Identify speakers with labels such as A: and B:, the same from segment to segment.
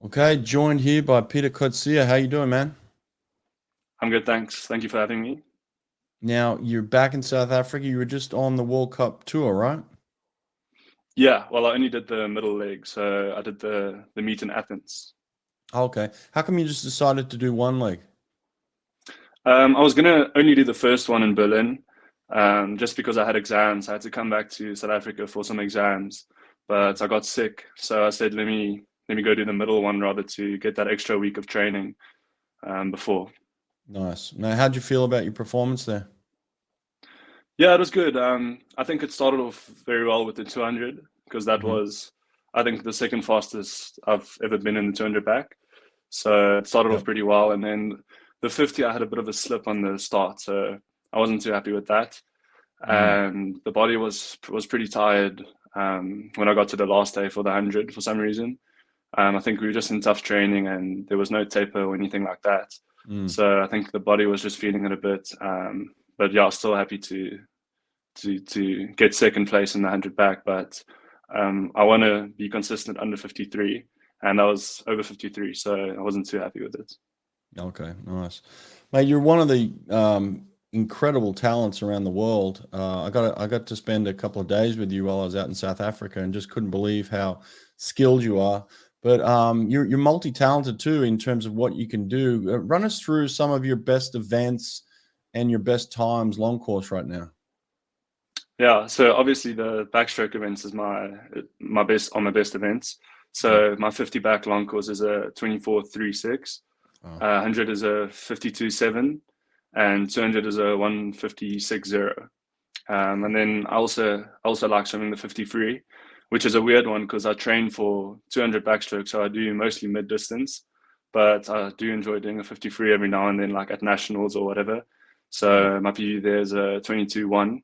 A: Okay, joined here by Pieter Coetze. How you doing, man?
B: I'm good, thanks. Thank you for having me.
A: Now you're back in South Africa. You were just on the World Cup tour, right?
B: Yeah, well, I only did the middle leg, so I did the meet in Athens.
A: Okay. How come you just decided to do one leg?
B: I was gonna only do the first one in Berlin, just because I had exams. I had to come back to South Africa for some exams, but I got sick, so I said, let me go do the middle one rather to get that extra week of training before.
A: Nice. Now, how'd you feel about your performance there?
B: Yeah, it was good. I think it started off very well with the 200 because that
A: Hmm.
B: was, I think, the second fastest I've ever been in the 200 back. So it started off
A: Yep.
B: pretty well, and then the 50, I had a bit of a slip on the start, so I wasn't too happy with that.
A: Mm.
B: And the body was pretty tired when I got to the last day for the 100 for some reason. I think we were just in tough training, and there was no taper or anything like that.
A: Mm.
B: So I think the body was just feeling it a bit. But yeah, I was still happy to get second place in the 100 back, but I want to be consistent under 53, and I was over 53, so I wasn't too happy with it.
A: Okay, nice. Mate, you're one of the incredible talents around the world. I got to spend a couple of days with you while I was out in South Africa and just couldn't believe how skilled you are. But you're multi-talented too in terms of what you can do. Run us through some of your best events and your best times long course right now.
B: Yeah, so obviously the backstroke events is my best on my best events.
A: Yeah.
B: So my 50 back long course is a 24.36,
A: Oh,
B: 100 is a 52.7, and 200 is a 156.0. And then I also like swimming the 53, which is a weird one because I train for 200 backstroke, so I do mostly mid distance, but I do enjoy doing a 53 every now and then, like at nationals or whatever.
A: yeah.
B: So my PB there is a 22.1.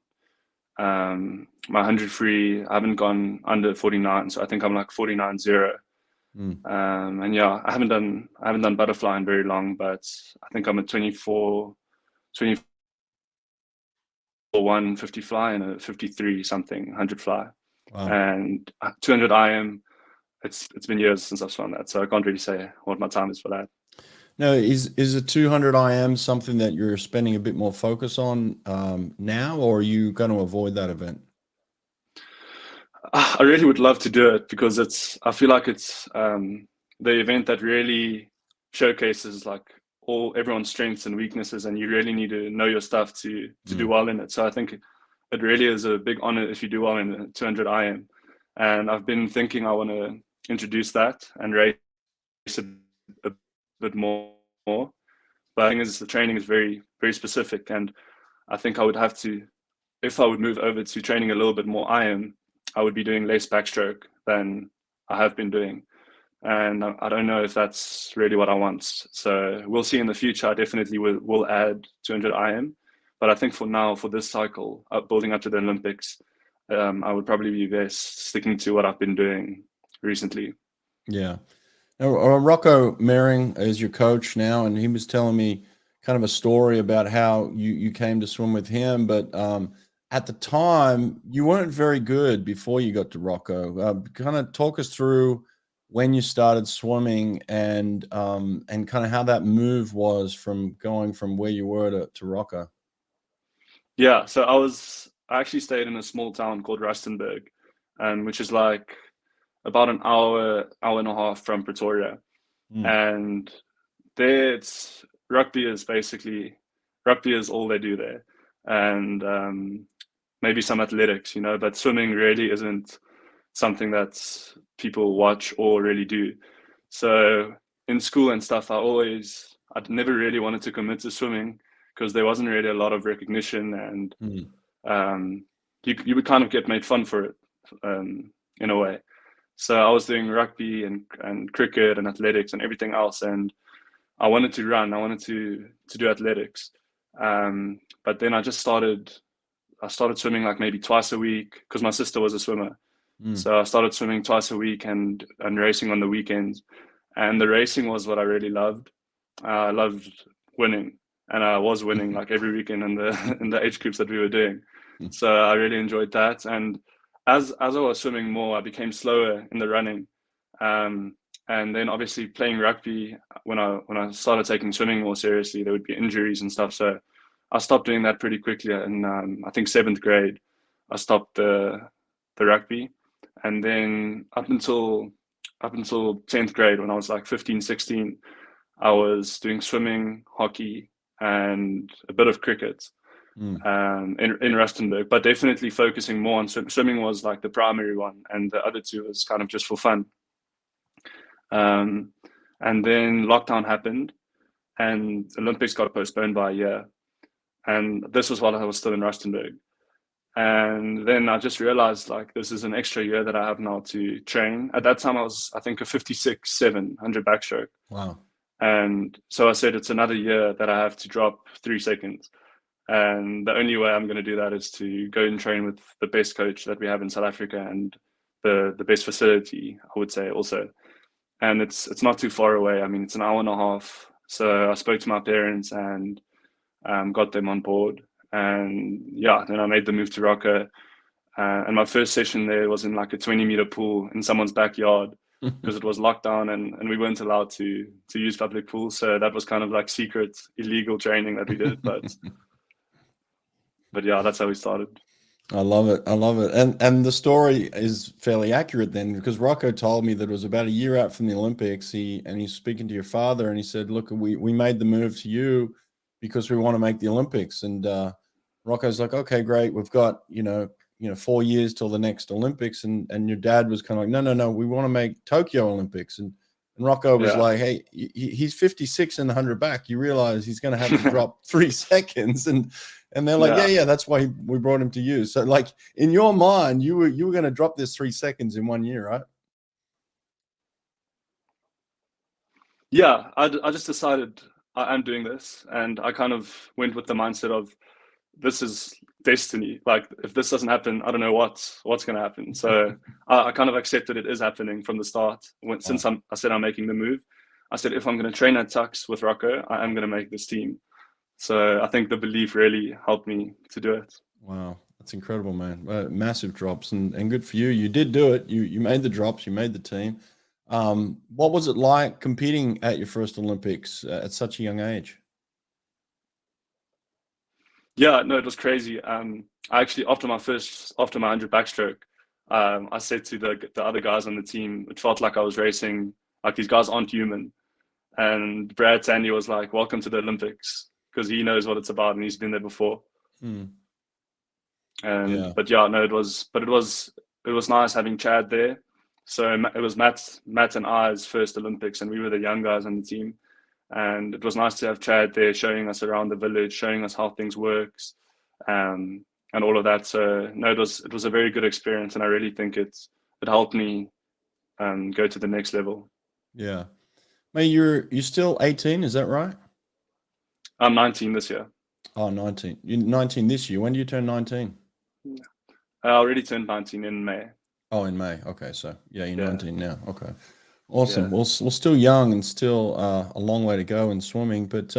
B: My 100 free, I haven't gone under 49, so I think I'm like 49.0.
A: Mm.
B: And yeah, I haven't done butterfly in very long, but I think I'm a 24.1 50 fly and a 53 something 100 fly.
A: Wow.
B: And 200 IM, it's been years since I've swum that, so I can't really say what my time is for that.
A: Now, is a 200 IM something that you're spending a bit more focus on now, or are you going to avoid that event?
B: I really would love to do it because I feel like it's the event that really showcases like all everyone's strengths and weaknesses, and you really need to know your stuff to do
A: Mm.
B: well in it. So I think it really is a big honor if you do well in the 200 IM. And I've been thinking I want to introduce that and race a bit more. But the thing is, the training is very, very specific, and I think I would have to, if I would move over to training a little bit more IM, I would be doing less backstroke than I have been doing. And I don't know if that's really what I want. So we'll see in the future. I definitely will add 200 IM. But I think for now, for this cycle, building up to the Olympics, I would probably be best sticking to what I've been doing recently.
A: Yeah. Now, Rocco Meiring is your coach now, and he was telling me kind of a story about how you came to swim with him. But at the time, you weren't very good before you got to Rocco. Kind of talk us through when you started swimming and kind of how that move was from going from where you were to Rocco.
B: Yeah, so I actually stayed in a small town called Rustenburg, which is like about an hour and a half from Pretoria.
A: Mm.
B: And there it's rugby is all they do there. And maybe some athletics, but swimming really isn't something that people watch or really do. So in school and stuff, I'd never really wanted to commit to swimming because there wasn't really a lot of recognition, and
A: Mm.
B: um, you would kind of get made fun for it in a way. So I was doing rugby and cricket and athletics and everything else, and I wanted to run. I wanted to do athletics, but then I started swimming like maybe twice a week because my sister was a swimmer.
A: Mm.
B: So I started swimming twice a week and racing on the weekends. And the racing was what I really loved. I loved winning, and I was winning like every weekend in the in the age groups that we were doing. So I really enjoyed that. And as I was swimming more, I became slower in the running. Um, And then obviously playing rugby, when I started taking swimming more seriously, there would be injuries and stuff. So I stopped doing that pretty quickly. In I think 7th grade, I stopped the rugby, and then up until 10th grade, when I was like 15, 16, I was doing swimming, hockey, and a bit of cricket in Rustenburg, but definitely focusing more on swimming was like the primary one, and the other two was kind of just for fun. And then lockdown happened, and Olympics got postponed by a year. And this was while I was still in Rustenburg. And then I just realized like this is an extra year that I have now to train. At that time, I was, I think, a 56.700 backstroke.
A: Wow.
B: And so I said, it's another year that I have to drop 3 seconds. And the only way I'm going to do that is to go and train with the best coach that we have in South Africa, and the best facility, I would say, also. And it's not too far away. I mean, it's an hour and a half. So I spoke to my parents and got them on board. And yeah, then I made the move to Rocco. And my first session there was in like a 20-meter pool in someone's backyard, because it was lockdown and we weren't allowed to use public pools. So that was kind of like secret, illegal training that we did. But yeah, that's how we started.
A: I love it. I love it. And the story is fairly accurate then, because Rocco told me that it was about a year out from the Olympics. He's speaking to your father and he said, look, we made the move to you because we want to make the Olympics. And Rocco's like, okay, great. We've got, 4 years till the next Olympics. And your dad was kind of like, no, we want to make Tokyo Olympics. And Rocco was like, hey, he's 56 in the 100 back. You realize he's going to have to drop 3 seconds. And they're like, yeah, that's why we brought him to you. So like in your mind, you were going to drop this 3 seconds in 1 year, right?
B: Yeah, I just decided I'm doing this, and I kind of went with the mindset of this is destiny. Like if this doesn't happen, I don't know what's going to happen. So I kind of accepted it is happening from the start. Since I said I'm making the move, I said if I'm going to train at Tux with Rocco, I am going to make this team. So I think the belief really helped me to do it.
A: Wow, that's incredible, man. Massive drops, and good for you. You did do it. You made the drops. You made the team. What was it like competing at your first Olympics at such a young age?
B: Yeah, no, it was crazy. I actually, after my 100 backstroke, I said to the other guys on the team, it felt like I was racing, like these guys aren't human. And Brad Tandy was like, welcome to the Olympics, because he knows what it's about and he's been there before. But yeah, no, it was nice having Chad there. So it was Matt and I's first Olympics, and we were the young guys on the team. And it was nice to have Chad there showing us around the village, showing us how things works, and all of that. So no, it was a very good experience, and I really think it helped me go to the next level.
A: Yeah. Mate, you're still 18, is that right?
B: I'm 19 this year.
A: Oh, 19. You're 19 this year. When do you turn 19?
B: I already turned 19 in May.
A: Oh, in May. Okay, so yeah, you're 19 now. Okay, awesome. Yeah. We're still young and still a long way to go in swimming. But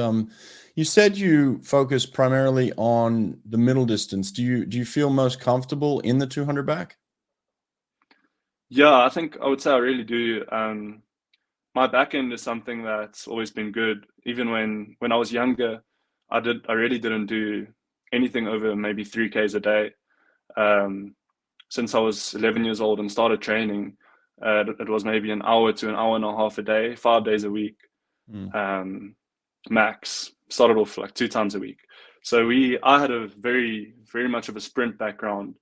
A: you said you focus primarily on the middle distance. Do you feel most comfortable in the 200 back?
B: Yeah, I think I would say I really do. My back end is something that's always been good. Even when I was younger, I really didn't do anything over maybe 3Ks a day. Since I was 11 years old and started training, it was maybe an hour to an hour and a half a day, 5 days a week, max. Started off like 2 times a week. So I had a very, very much of a sprint background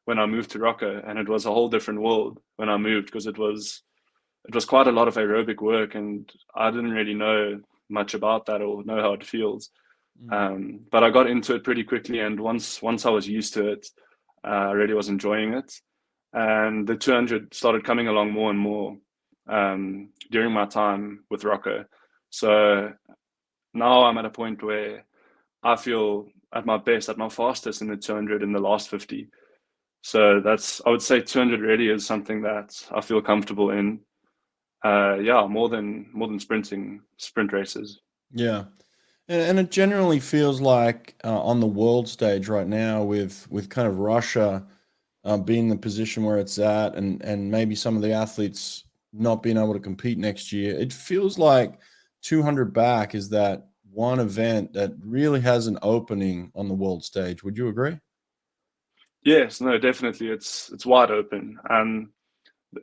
B: when I moved to Rocco, and it was a whole different world when I moved, because it was quite a lot of aerobic work, and I didn't really know much about that or know how it feels. But I got into it pretty quickly, and once I was used to it, I really was enjoying it. And the 200 started coming along more and more during my time with Rocco. So now I'm at a point where I feel at my best, at my fastest in the 200 in the last 50. So I would say 200 really is something that I feel comfortable in. More than sprint races.
A: Yeah. And it generally feels like on the world stage right now, with kind of Russia being the position where it's at, and maybe some of the athletes not being able to compete next year, it feels like 200 back is that one event that really has an opening on the world stage. Would you agree?
B: Yes, no, definitely. It's wide open.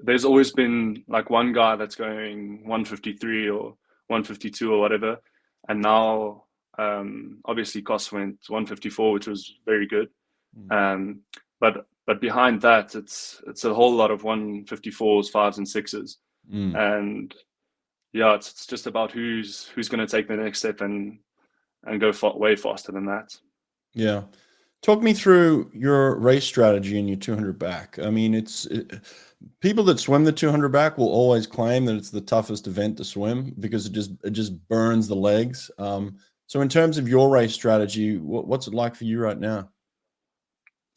B: There's always been like one guy that's going 153 or 152 or whatever, and now obviously Koss went 154, which was very good. Um, but behind that, it's a whole lot of 154s, fives, and sixes,
A: Mm.
B: and yeah, it's just about who's going to take the next step and go way faster than that.
A: Yeah. Talk me through your race strategy in your 200 back. I mean, people that swim the 200 back will always claim that it's the toughest event to swim because it just burns the legs. So in terms of your race strategy, what's it like for you right now?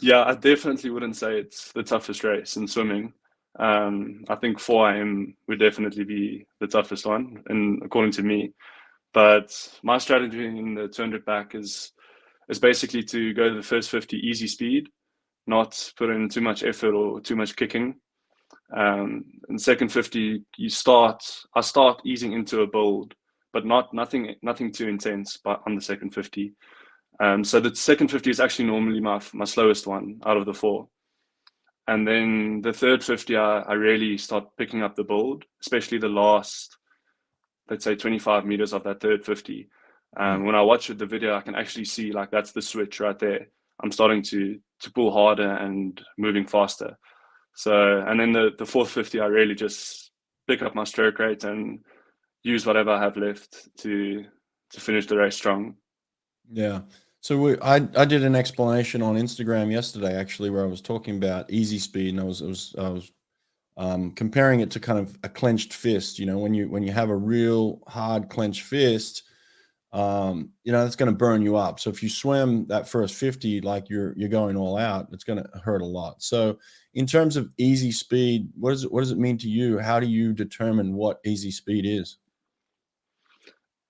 B: Yeah, I definitely wouldn't say it's the toughest race in swimming. I think 4 AM would definitely be the toughest one, and according to me. But my strategy in the 200 back is basically to go to the first 50 easy speed, not put in too much effort or too much kicking. In second 50, I start easing into a build, but nothing too intense. But on the second 50, so the second 50 is actually normally my slowest one out of the four. And then the third 50, I really start picking up the build, especially the last, let's say, 25 meters of that third 50. When I watch the video, I can actually see like that's the switch right there. I'm starting to pull harder and moving faster. So, and then the fourth 50, I really just pick up my stroke rate and use whatever I have left to finish the race strong.
A: Yeah. So I did an explanation on Instagram yesterday, actually, where I was talking about easy speed, and I was comparing it to kind of a clenched fist. You know, when you have a real hard clenched fist, it's going to burn you up. So if you swim that first 50 like you're going all out, it's going to hurt a lot. So in terms of easy speed, what does it mean to you? How do you determine what easy speed is?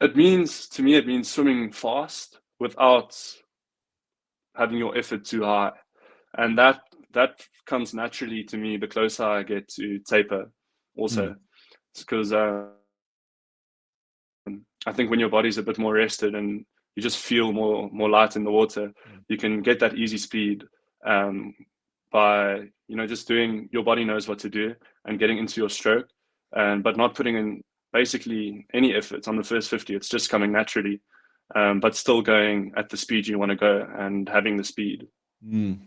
B: It means to me, it means swimming fast without having your effort too high, and that comes naturally to me the closer I get to taper.
A: Mm,
B: Also, because I think when your body's a bit more rested and you just feel more light in the water,
A: mm.
B: you can get that easy speed um, by just doing. Your body knows what to do and getting into your stroke, and but not putting in basically any effort on the first 50. It's just coming naturally, but still going at the speed you want to go and having the speed.
A: Mm.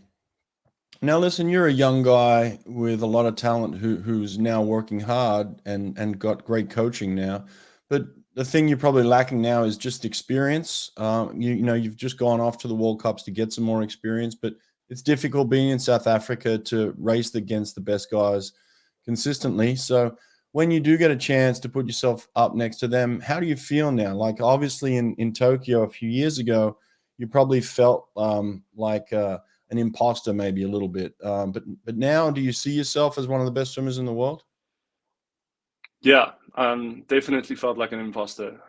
A: Now, listen, you're a young guy with a lot of talent who's now working hard and got great coaching now. But the thing you're probably lacking now is just experience. You've just gone off to the World Cups to get some more experience, but it's difficult being in South Africa to race against the best guys consistently. So when you do get a chance to put yourself up next to them, how do you feel now? Like obviously in Tokyo a few years ago, you probably felt like an imposter maybe a little bit. But now, do you see yourself as one of the best swimmers in the world?
B: Yeah, definitely felt like an imposter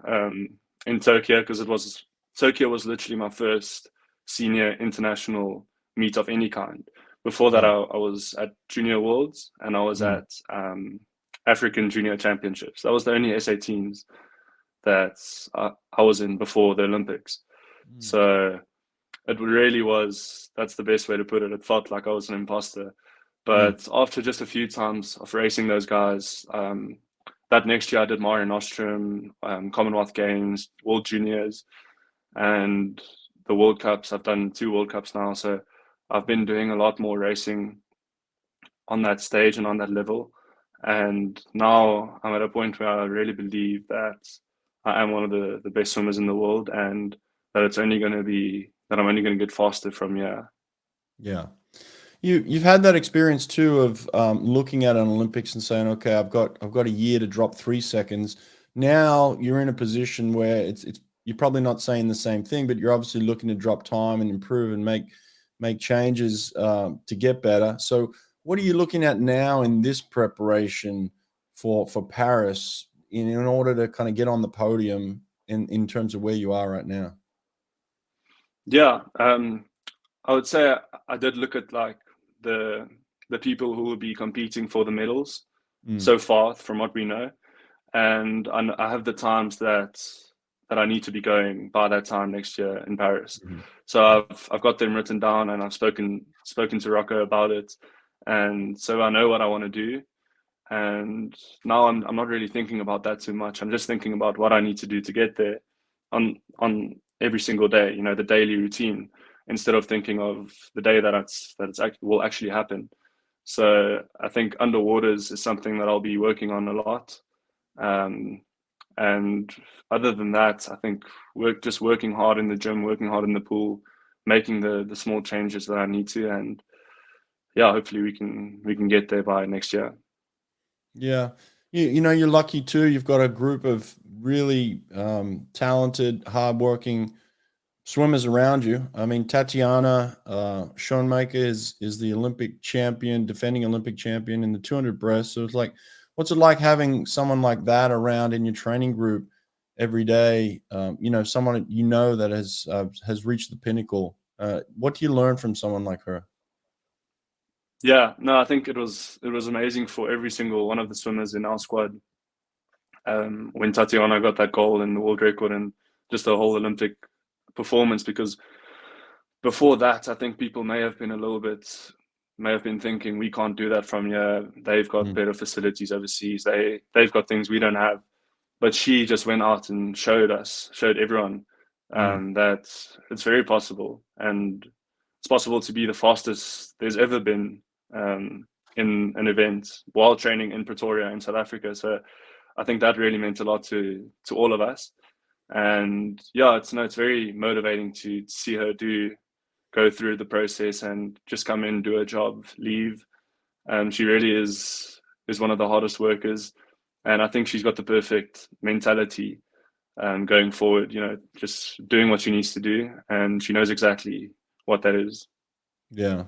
B: in Tokyo because Tokyo was literally my first senior international meet of any kind. Before that,
A: Yeah.
B: I was at Junior Worlds and I was
A: Mm,
B: at African Junior Championships. That was the only SA teams that I was in before the Olympics.
A: mm,
B: So it really was. That's the best way to put it. It felt like I was an imposter.
A: mm,
B: But after just a few times of racing those guys, that next year I did Mare Nostrum, Commonwealth Games, World Juniors, and the World Cups. I've done 2 World Cups now, so I've been doing a lot more racing on that stage and on that level. And now I'm at a point where I really believe that I am one of the best swimmers in the world, and that I'm only going to get faster from here.
A: yeah. You've had that experience too of looking at an Olympics and saying, okay, I've got a year to drop 3 seconds. Now you're in a position where it's you're probably not saying the same thing, but you're obviously looking to drop time and improve and make changes to get better. So what are you looking at now in this preparation for Paris in order to kind of get on the podium in terms of where you are right now?
B: Yeah, I would say I did look at like the the people who will be competing for the medals, so far from what we know. And I have the times that I need to be going by that time next year in Paris. So I've got them written down, and I've spoken to Rocco about it, and so I know what I want to do. And now I'm not really thinking about that too much. I'm just thinking about what I need to do to get there on every single day. The daily routine, instead of thinking of the day will actually happen. So I think underwaters is something that I'll be working on a lot. And other than that, I think just working hard in the gym, working hard in the pool, making the small changes that I need to, and yeah, hopefully we can get there by next year.
A: Yeah. You're lucky too. You've got a group of really talented, hardworking swimmers around you. I mean, Tatiana Schoenmaker is the Olympic champion, defending Olympic champion in the 200 breast. So it's like, what's it like having someone like that around in your training group every day? Someone that has reached the pinnacle. What do you learn from someone like her?
B: Yeah, no, I think it was amazing for every single one of the swimmers in our squad. When Tatiana got that goal in the world record and just the whole Olympic performance, because before that, I think people may have been thinking we can't do that from here. They've got better facilities overseas. They've got things we don't have. But she just went out and showed everyone that it's very possible, and it's possible to be the fastest there's ever been in an event while training in Pretoria in South Africa. So I think that really meant a lot to all of us. And yeah, it's very motivating to see her go through the process and just come in, do her job, leave. She really is one of the hardest workers, and I think she's got the perfect mentality going forward. Just doing what she needs to do, and she knows exactly what that is.
A: Yeah.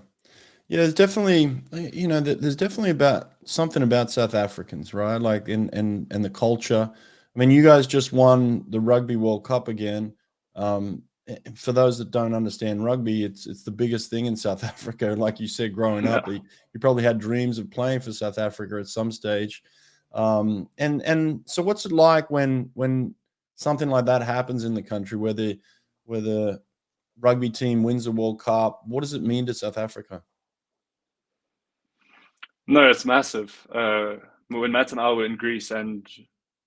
A: Yeah, there's definitely, there's definitely about something about South Africans, right? Like and the culture. I mean, you guys just won the Rugby World Cup again. For those that don't understand rugby, it's the biggest thing in South Africa. Like you said, growing up, you probably had dreams of playing for South Africa at some stage. And so, what's it like when something like that happens in the country, where the rugby team wins the World Cup? What does it mean to South Africa?
B: No, it's massive. When Matt and I were in Greece and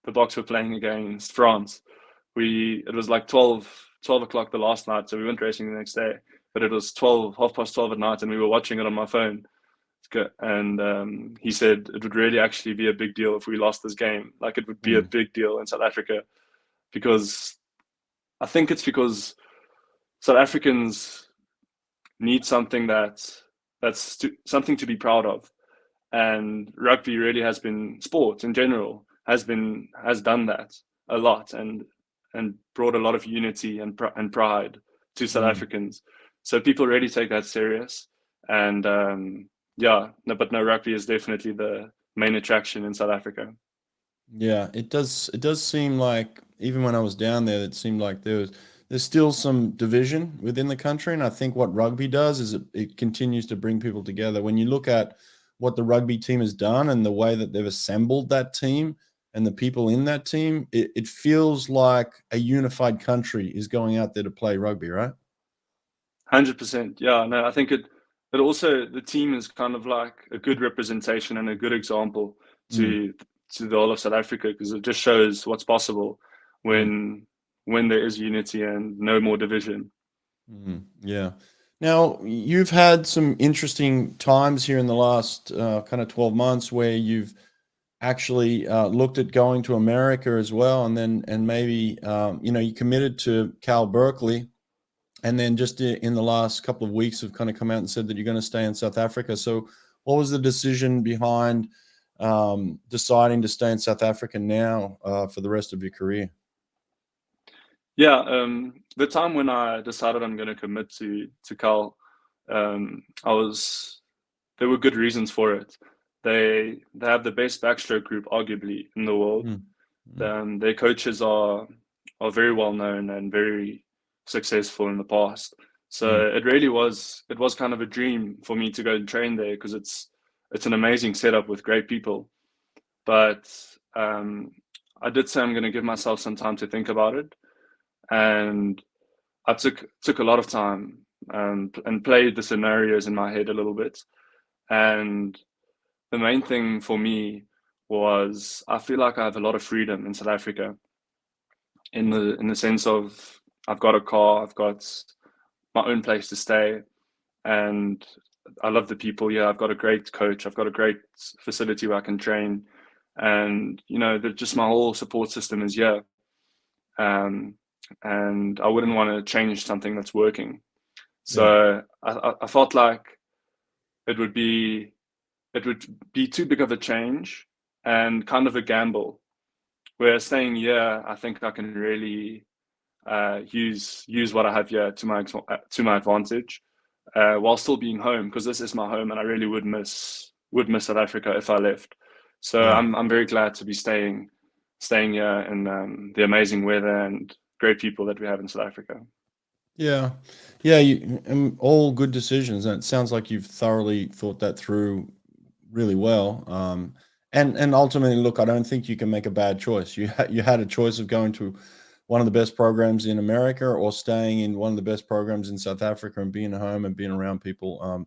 B: the Boks were playing against France, it was like 12 o'clock the last night, so we went racing the next day. But it was 12:30 at night, and we were watching it on my phone. And he said it would really actually be a big deal if we lost this game. Like, it would be a big deal in South Africa, because I think it's because South Africans need something that's something to be proud of. And rugby really has been, sports in general has done that a lot, and brought a lot of unity and pride to South Africans. So people really take that serious. And rugby is definitely the main attraction in South Africa.
A: Yeah, it does. It does seem like, even when I was down there, it seemed like there's still some division within the country, and I think what rugby does is it continues to bring people together. When you look at what the rugby team has done and the way that they've assembled that team and the people in that team, it feels like a unified country is going out there to play rugby, right?
B: 100%. Yeah, no, I think but also the team is kind of like a good representation and a good example to the whole of South Africa, because it just shows what's possible when there is unity and no more division.
A: Yeah. Now, you've had some interesting times here in the last kind of 12 months where you've actually looked at going to America as well, and maybe you committed to Cal Berkeley, and then just in the last couple of weeks have kind of come out and said that you're going to stay in South Africa. So, what was the decision behind deciding to stay in South Africa now for the rest of your career?
B: Yeah, the time when I decided I'm going to commit to Cal, there were good reasons for it. They have the best backstroke group, arguably, in the world. Their coaches are very well known and very successful in the past. So it was kind of a dream for me to go and train there, because it's an amazing setup with great people. but I did say I'm going to give myself some time to think about it, and I took a lot of time and played the scenarios in my head a little bit. And the main thing for me was I feel like I have a lot of freedom in South Africa, in the sense of I've got a car, I've got my own place to stay, and I love the people. Yeah, I've got a great coach, I've got a great facility where I can train, and just my whole support system is here. And I wouldn't want to change something that's working. So I felt like it would be too big of a change and kind of a gamble. Where staying here, I think I can really use what I have here to my advantage, while still being home, because this is my home, and I really would miss South Africa if I left. So
A: Yeah.
B: I'm very glad to be staying here in the amazing weather and great people that we have in South Africa.
A: Yeah, all good decisions, and it sounds like you've thoroughly thought that through really well. And ultimately, look, I don't think you can make a bad choice. You had a choice of going to one of the best programs in America or staying in one of the best programs in South Africa and being at home and being around people.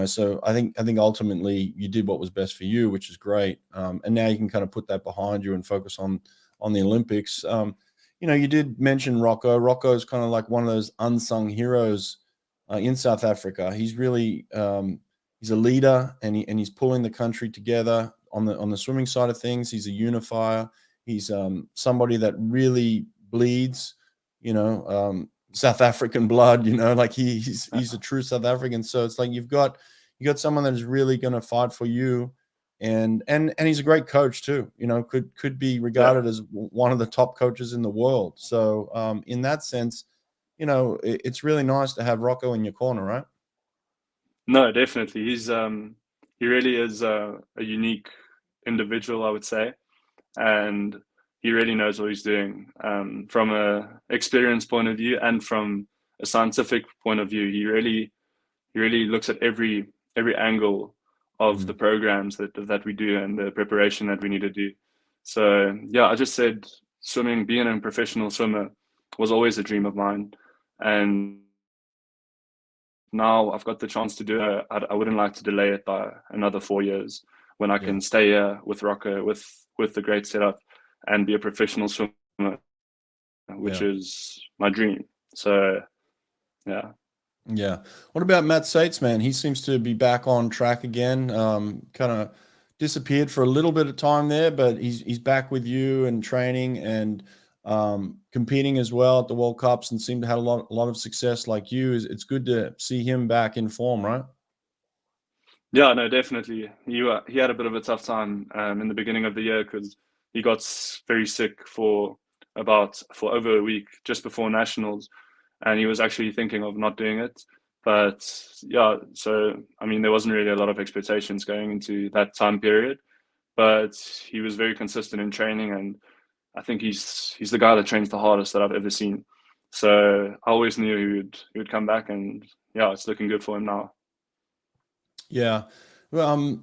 A: So I think ultimately you did what was best for you, which is great. And now you can kind of put that behind you and focus on the Olympics. You did mention Rocco. Rocco is kind of like one of those unsung heroes in South Africa. He's really he's a leader, and he's pulling the country together on the swimming side of things. He's a unifier. He's somebody that really bleeds. South African blood, like he's a true South African. So it's like you got someone that is really going to fight for you, and he's a great coach too. Could be regarded as one of the top coaches in the world. So in that sense, it's really nice to have Rocco in your corner, right?
B: No, definitely. He really is a unique individual, I would say, and he really knows what he's doing, from a experience point of view and from a scientific point of view. He really looks at every angle of the programs that we do and the preparation that we need to do. So yeah, I just said being a professional swimmer was always a dream of mine, and now I've got the chance to do it. I wouldn't like to delay it by another 4 years when I can stay here with Rocco, with the great setup, and be a professional swimmer, which is my dream. So yeah.
A: Yeah. What about Matt Sates, man? He seems to be back on track again. Kind of disappeared for a little bit of time there, but he's back with you and training and competing as well at the World Cups, and seemed to have a lot of success like you. It's good to see him back in form, right?
B: Yeah, no, definitely. He had a bit of a tough time in the beginning of the year, because he got very sick for over a week just before nationals, and he was actually thinking of not doing it. But yeah, so I mean, there wasn't really a lot of expectations going into that time period, but he was very consistent in training, and I think he's the guy that trains the hardest that I've ever seen. So I always knew he would come back, and yeah, it's looking good for him now.
A: Yeah. Well,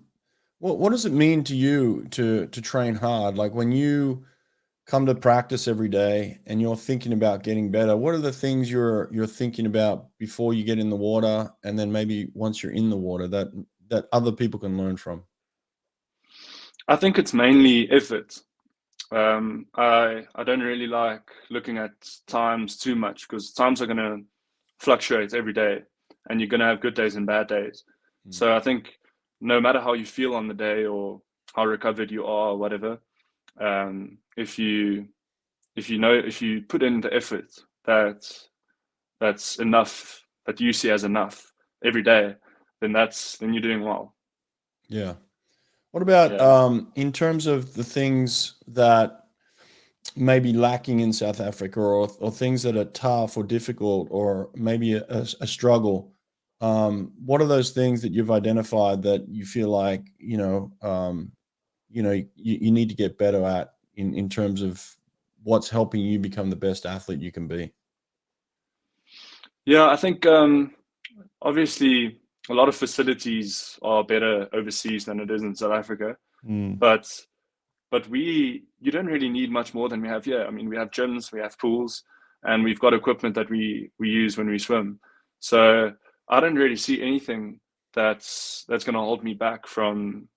A: what does it mean to you to train hard? Like when you come to practice every day and you're thinking about getting better, what are the things you're thinking about before you get in the water, and then maybe once you're in the water that other people can learn from?
B: I think it's mainly effort. I don't really like looking at times too much, because times are going to fluctuate every day, and you're going to have good days and bad days. So I think no matter how you feel on the day or how recovered you are or whatever, if you put in the effort that's enough, that you see as enough every day, then you're doing well.
A: Yeah. What about
B: Yeah.
A: in terms of the things that may be lacking in South Africa, or things that are tough or difficult, or maybe a struggle? What are those things that you've identified that you feel like you need to get better at in terms of what's helping you become the best athlete you can be?
B: Yeah, I think obviously a lot of facilities are better overseas than it is in South Africa,
A: Mm.
B: but but you don't really need much more than we have here. I mean, we have gyms, we have pools, and we've got equipment that we use when we swim. So I don't really see anything that's going to hold me back from,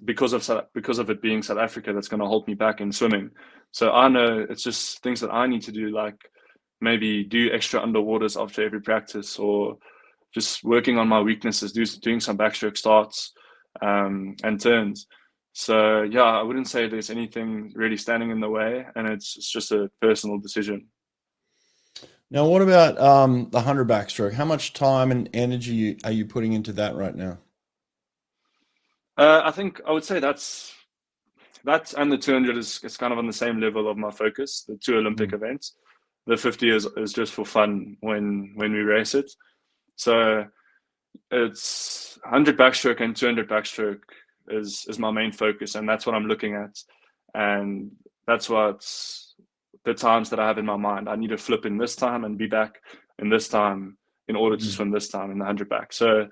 B: because of it being South Africa, that's going to hold me back in swimming. So I know it's just things that I need to do, like maybe do extra underwaters after every practice, or just working on my weaknesses, doing some backstroke starts and turns. So yeah, I wouldn't say there's anything really standing in the way, and it's just a personal decision.
A: Now, what about the 100 backstroke? How much time and energy are you putting into that right now?
B: I think I would say that's and the 200 is kind of on the same level of my focus. The two Olympic
A: Mm.
B: events. The 50 is just for fun when we race it. So it's 100 backstroke and 200 backstroke is my main focus, and that's what I'm looking at, and that's what's the times that I have in my mind. I need to flip in this time and be back in this time in order to swim this time in the 100 back. So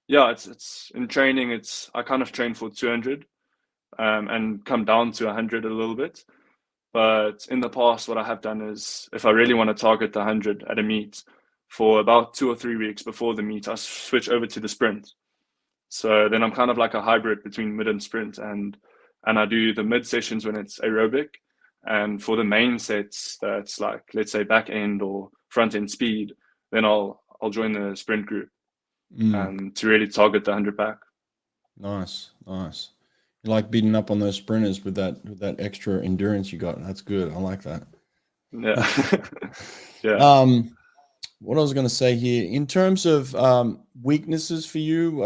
B: yeah, it's in training, I kind of train for 200 and come down to 100 a little bit. But in the past, what I have done is, if I really want to target the 100 at a meet, for about 2 or 3 weeks before the meet, I switch over to the sprint. So then I'm kind of like a hybrid between mid and sprint, and I do the mid sessions when it's aerobic, and for the main sets that's like, let's say, back end or front end speed, then I'll join the sprint group to really target the 100 back.
A: Nice, nice. You like beating up on those sprinters with that extra endurance you got. That's good. I like that.
B: Yeah. Yeah.
A: What I was going to say here, in terms of weaknesses for you,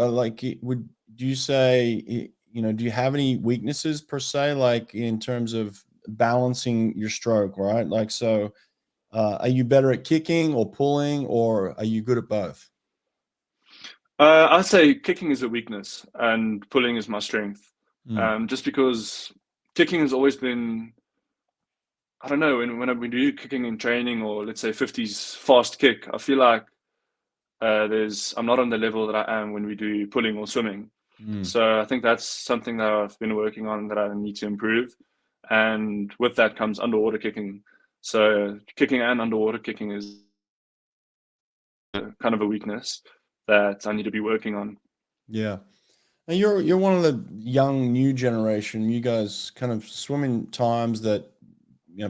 A: do you say, do you have any weaknesses per se, like in terms of balancing your stroke, right? Like, so are you better at kicking or pulling, or are you good at both?
B: I'd say kicking is a weakness and pulling is my strength. Just because kicking has always been, I don't know, when we do kicking in training, or let's say 50s fast kick, I feel like I'm not on the level that I am when we do pulling or swimming. So I think that's something that I've been working on, that I need to improve. And with that comes underwater kicking. So kicking and underwater kicking is kind of a weakness that I need to be working on.
A: Yeah. And you're one of the young new generation. You guys kind of swim in times that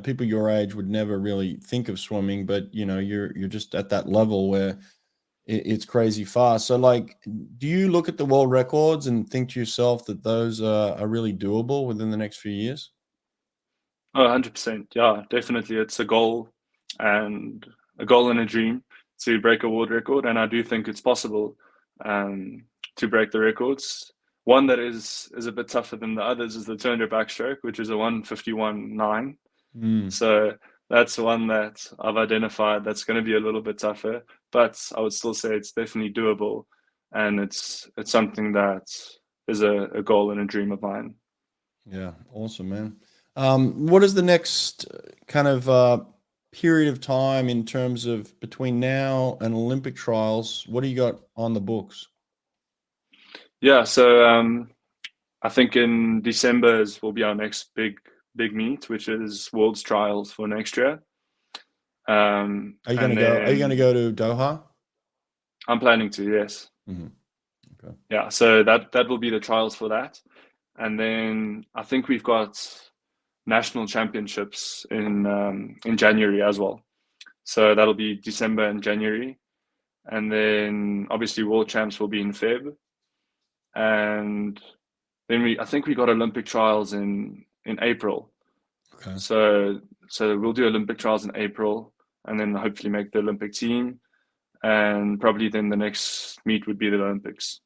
A: people your age would never really think of swimming, but you're just at that level where it's crazy fast. So, like, do you look at the world records and think to yourself that those are really doable within the next few years?
B: Oh, 100%. Yeah, definitely. It's a goal and a dream to break a world record. And I do think it's possible to break the records. One that is a bit tougher than the others is the 200 backstroke, which is a 151.9. So that's one that I've identified that's going to be a little bit tougher, but I would still say it's definitely doable. And it's something that is a goal and a dream of mine.
A: Yeah, awesome, man. What is the next kind of period of time in terms of between now and Olympic trials? What do you got on the books?
B: Yeah, so I think in December will be our next big meet, which is World's Trials for next year.
A: Are you going to
B: And
A: go? Are you going to go
B: then
A: to Doha?
B: I'm planning to, yes.
A: Okay.
B: Yeah, so that will be the trials for that. And then I think we've got national championships in January as well. So that'll be December and January. And then obviously world champs will be in Feb. And then I think we got Olympic trials in April.
A: Okay.
B: So we'll do Olympic trials in April, and then hopefully make the Olympic team, and probably then the next meet would be the Olympics.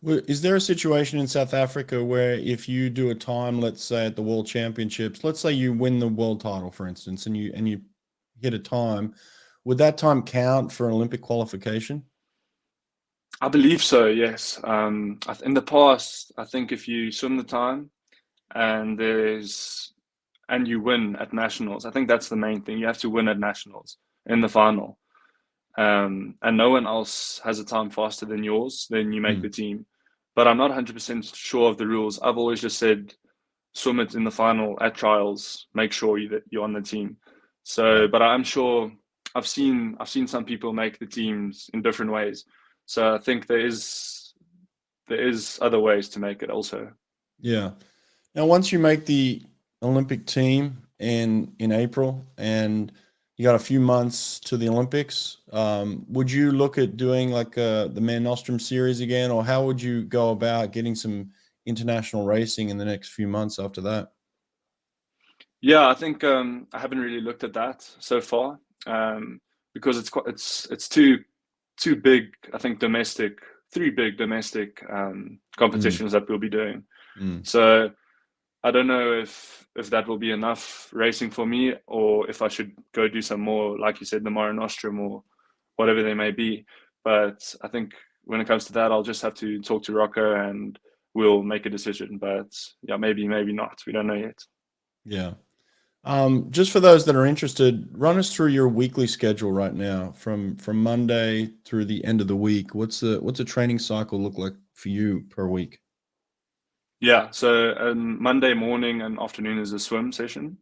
A: Is there a situation in South Africa where if you do a time, let's say at the World Championships, let's say you win the world title, for instance, and you hit a time, would that time count for an Olympic qualification?
B: I believe so, yes. In the past, I think if you swim the time and you win at nationals, I think that's the main thing. You have to win at nationals in the final, and no one else has a time faster than yours, then you make the team. but I'm not 100% sure of the rules. I've always just said swim it in the final at trials. Make sure that you're on the team. So, but I'm sure I've seen some people make the teams in different ways. So I think there is other ways to make it also.
A: Yeah. Now, once you make the Olympic team in April, and you got a few months to the Olympics, would you look at doing like the Man Nostrum series again, or how would you go about getting some international racing in the next few months after that?
B: Yeah, I think I haven't really looked at that so far because it's too big. I think three big domestic
A: Mm,
B: competitions that we'll be doing.
A: mm.
B: So I don't know if that will be enough racing for me, or if I should go do some more, like you said, the Mare Nostrum or whatever they may be. But I think when it comes to that, I'll just have to talk to Rocco and we'll make a decision. But yeah, maybe not. We don't know yet.
A: Yeah. Just for those that are interested, run us through your weekly schedule right now from Monday through the end of the week. What's a training cycle look like for you per week?
B: Yeah, so Monday morning and afternoon is a swim session.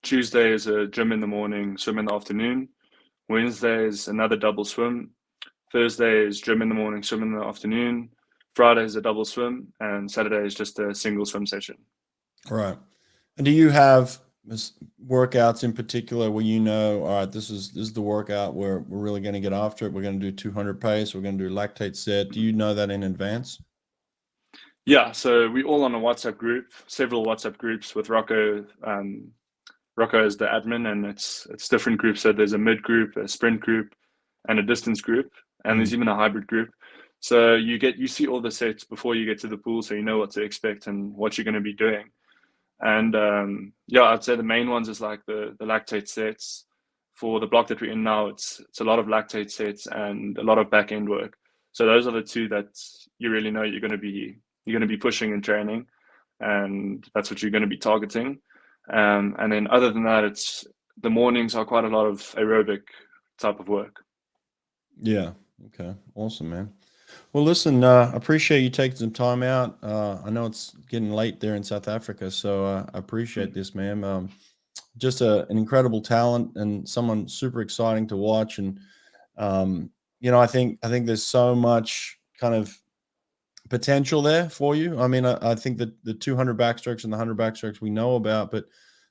B: Tuesday is a gym in the morning, swim in the afternoon. Wednesday is another double swim. Thursday is gym in the morning, swim in the afternoon. Friday is a double swim, and Saturday is just a single swim session.
A: Right. And do you have workouts in particular where you know, all right, this is the workout where we're really going to get after it. We're going to do 200 pace. We're going to do lactate set. Do you know that in advance?
B: Yeah, so we all on a WhatsApp group, several WhatsApp groups with Rocco. Rocco is the admin, and it's different groups. So there's a mid group, a sprint group, and a distance group, and there's
A: Mm,
B: even a hybrid group. So you see all the sets before you get to the pool, so you know what to expect and what you're going to be doing. And yeah, I'd say the main ones is like the lactate sets. For the block that we're in now, it's a lot of lactate sets and a lot of back end work. So those are the two that you really know you're going to be pushing and training, and that's what you're going to be targeting. And then other than that, it's the mornings are quite a lot of aerobic type of work.
A: yeah. Okay. Awesome, man. Well, listen, appreciate you taking some time out. I know it's getting late there in South Africa, so I appreciate
B: Mm.
A: this, man. Just an incredible talent and someone super exciting to watch. And um, I think there's so much kind of potential there for you. I mean, I think that the 200 backstrokes and the 100 backstrokes we know about, but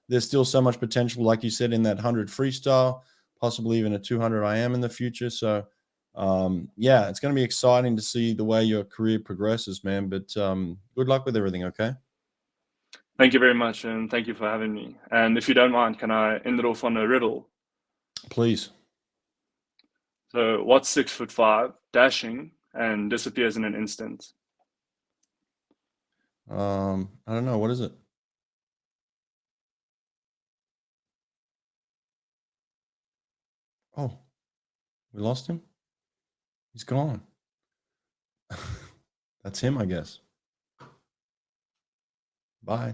A: there's still so much potential, like you said, in that 100 freestyle, possibly even a 200 IM in the future. So, yeah, it's going to be exciting to see the way your career progresses, man. But good luck with everything. Okay,
B: Thank you very much, and thank you for having me. And if you don't mind, can I end it off on a riddle?
A: please.
B: So, what's 6'5", dashing, and disappears in an instant?
A: I don't know. What is it? Oh, we lost him. He's gone. That's him, I guess. Bye.